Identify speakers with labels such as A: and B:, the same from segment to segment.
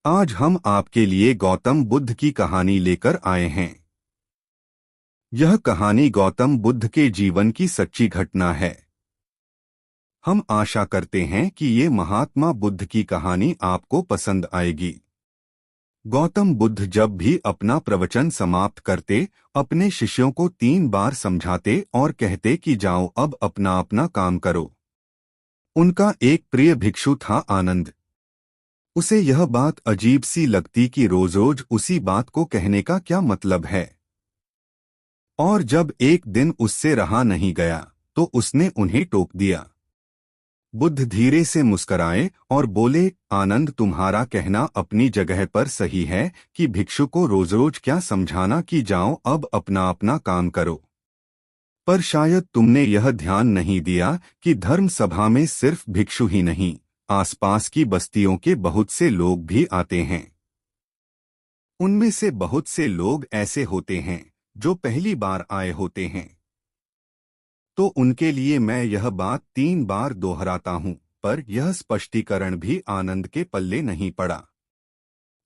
A: आज हम आपके लिए गौतम बुद्ध की कहानी लेकर आए हैं। यह कहानी गौतम बुद्ध के जीवन की सच्ची घटना है। हम आशा करते हैं कि ये महात्मा बुद्ध की कहानी आपको पसंद आएगी। गौतम बुद्ध जब भी अपना प्रवचन समाप्त करते, अपने शिष्यों को 3 बार समझाते और कहते कि जाओ अब अपना अपना काम करो। उनका एक प्रिय भिक्षु था आनंद। उसे यह बात अजीब सी लगती कि रोज रोज उसी बात को कहने का क्या मतलब है। और जब एक दिन उससे रहा नहीं गया तो उसने उन्हें टोक दिया। बुद्ध धीरे से मुस्कराए और बोले, आनंद, तुम्हारा कहना अपनी जगह पर सही है कि भिक्षु को रोज रोज क्या समझाना कि जाओ अब अपना अपना काम करो। पर शायद तुमने यह ध्यान नहीं दिया कि धर्म सभा में सिर्फ भिक्षु ही नहीं, आसपास की बस्तियों के बहुत से लोग भी आते हैं। उनमें से बहुत से लोग ऐसे होते हैं जो पहली बार आए होते हैं। तो उनके लिए मैं यह बात 3 बार दोहराता हूँ, पर यह स्पष्टीकरण भी आनंद के पल्ले नहीं पड़ा।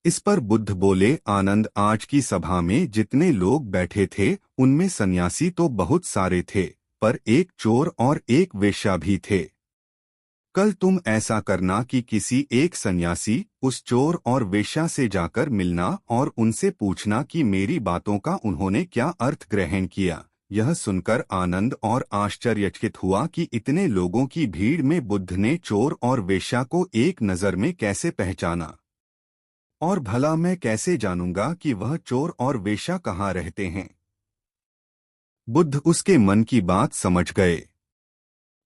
A: इस पर बुद्ध बोले, आनंद, आज की सभा में जितने लोग बैठे थे उनमें सन्यासी तो बहुत सारे थे, पर एक चोर और एक वेश्या भी थे। कल तुम ऐसा करना कि किसी एक सन्यासी, उस चोर और वेश्या से जाकर मिलना और उनसे पूछना कि मेरी बातों का उन्होंने क्या अर्थ ग्रहण किया। यह सुनकर आनंद और आश्चर्यचकित हुआ कि इतने लोगों की भीड़ में बुद्ध ने चोर और वेश्या को एक नज़र में कैसे पहचाना। और भला मैं कैसे जानूंगा कि वह चोर और वेश्या कहाँ रहते हैं। बुद्ध उसके मन की बात समझ गए।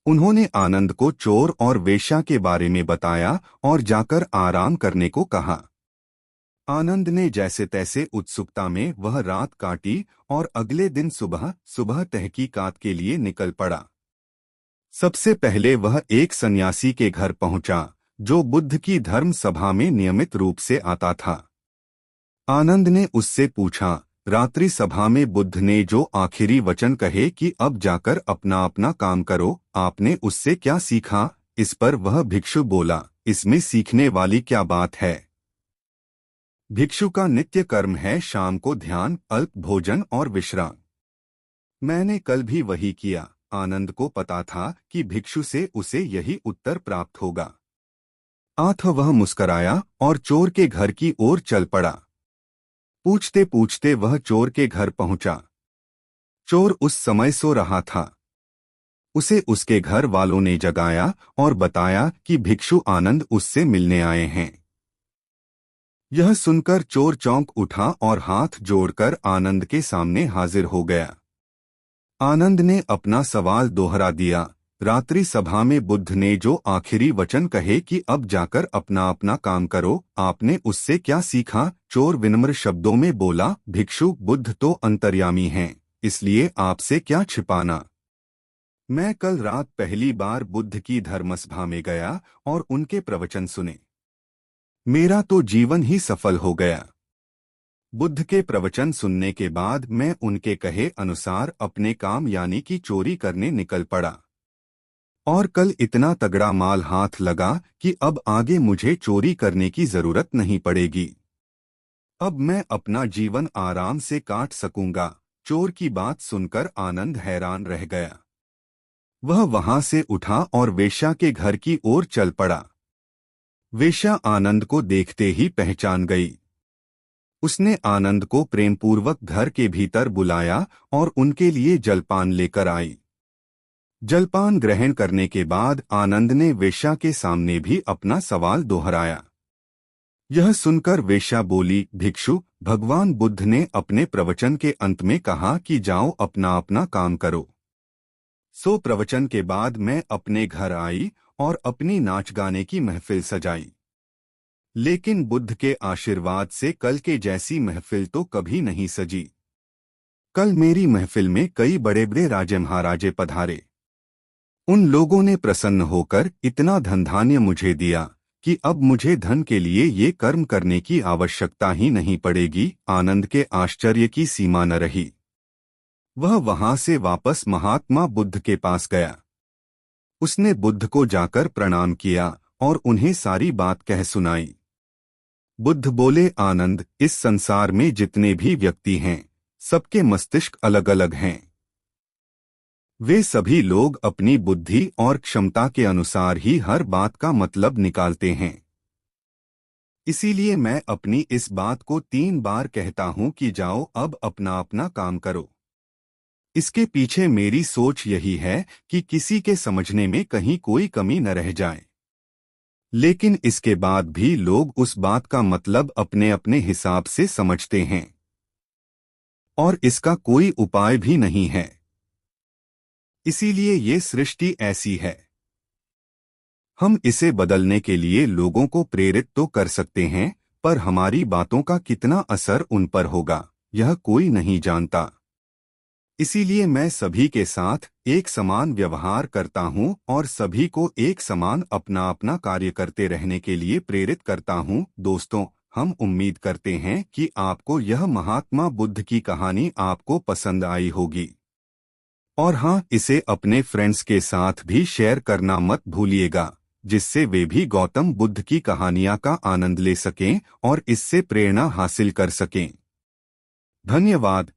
A: उन्होंने आनंद को चोर और वेश्या के बारे में बताया और जाकर आराम करने को कहा। आनंद ने जैसे तैसे उत्सुकता में वह रात काटी और अगले दिन सुबह सुबह तहकीकात के लिए निकल पड़ा। सबसे पहले वह एक सन्यासी के घर पहुंचा जो बुद्ध की धर्म सभा में नियमित रूप से आता था। आनंद ने उससे पूछा, रात्रि सभा में बुद्ध ने जो आखिरी वचन कहे कि अब जाकर अपना अपना काम करो, आपने उससे क्या सीखा। इस पर वह भिक्षु बोला, इसमें सीखने वाली क्या बात है। भिक्षु का नित्य कर्म है शाम को ध्यान, अल्प भोजन और विश्राम। मैंने कल भी वही किया। आनंद को पता था कि भिक्षु से उसे यही उत्तर प्राप्त होगा। आठ वह मुस्कराया और चोर के घर की ओर चल पड़ा। पूछते पूछते वह चोर के घर पहुंचा। चोर उस समय सो रहा था। उसे उसके घर वालों ने जगाया और बताया कि भिक्षु आनंद उससे मिलने आए हैं। यह सुनकर चोर चौंक उठा और हाथ जोड़कर आनंद के सामने हाजिर हो गया। आनंद ने अपना सवाल दोहरा दिया, रात्रि सभा में बुद्ध ने जो आखिरी वचन कहे कि अब जाकर अपना अपना काम करो, आपने उससे क्या सीखा। चोर विनम्र शब्दों में बोला, भिक्षु, बुद्ध तो अंतर्यामी हैं, इसलिए आपसे क्या छिपाना। मैं कल रात पहली बार बुद्ध की धर्मसभा में गया और उनके प्रवचन सुने। मेरा तो जीवन ही सफल हो गया। बुद्ध के प्रवचन सुनने के बाद मैं उनके कहे अनुसार अपने काम यानी कि चोरी करने निकल पड़ा। और कल इतना तगड़ा माल हाथ लगा कि अब आगे मुझे चोरी करने की जरूरत नहीं पड़ेगी। अब मैं अपना जीवन आराम से काट सकूंगा। चोर की बात सुनकर आनंद हैरान रह गया। वह वहां से उठा और वेश्या के घर की ओर चल पड़ा। वेश्या आनंद को देखते ही पहचान गई। उसने आनंद को प्रेमपूर्वक घर के भीतर बुलाया और उनके लिए जलपान लेकर आई। जलपान ग्रहण करने के बाद आनंद ने वेश्या के सामने भी अपना सवाल दोहराया। यह सुनकर वेश्या बोली, भिक्षु, भगवान बुद्ध ने अपने प्रवचन के अंत में कहा कि जाओ अपना अपना काम करो। सो प्रवचन के बाद मैं अपने घर आई और अपनी नाच गाने की महफिल सजाई। लेकिन बुद्ध के आशीर्वाद से कल के जैसी महफिल तो कभी नहीं सजी। कल मेरी महफिल में कई बड़े बड़े राजे महाराजे पधारे। उन लोगों ने प्रसन्न होकर इतना धन धान्य मुझे दिया कि अब मुझे धन के लिए ये कर्म करने की आवश्यकता ही नहीं पड़ेगी। आनंद के आश्चर्य की सीमा न रही। वह वहां से वापस महात्मा बुद्ध के पास गया। उसने बुद्ध को जाकर प्रणाम किया और उन्हें सारी बात कह सुनाई। बुद्ध बोले, आनंद, इस संसार में जितने भी व्यक्ति हैं, सबके मस्तिष्क अलग अलग हैं। वे सभी लोग अपनी बुद्धि और क्षमता के अनुसार ही हर बात का मतलब निकालते हैं। इसीलिए मैं अपनी इस बात को 3 बार कहता हूं कि जाओ अब अपना अपना काम करो। इसके पीछे मेरी सोच यही है कि किसी के समझने में कहीं कोई कमी न रह जाए। लेकिन इसके बाद भी लोग उस बात का मतलब अपने अपने हिसाब से समझते हैं और इसका कोई उपाय भी नहीं है। इसीलिए ये सृष्टि ऐसी है। हम इसे बदलने के लिए लोगों को प्रेरित तो कर सकते हैं, पर हमारी बातों का कितना असर उन पर होगा, यह कोई नहीं जानता। इसीलिए मैं सभी के साथ एक समान व्यवहार करता हूं और सभी को एक समान अपना अपना कार्य करते रहने के लिए प्रेरित करता हूं। दोस्तों, हम उम्मीद करते हैं कि आपको यह महात्मा बुद्ध की कहानी आपको पसंद आई होगी। और हाँ, इसे अपने फ्रेंड्स के साथ भी शेयर करना मत भूलिएगा, जिससे वे भी गौतम बुद्ध की कहानियां का आनंद ले सकें और इससे प्रेरणा हासिल कर सकें। धन्यवाद।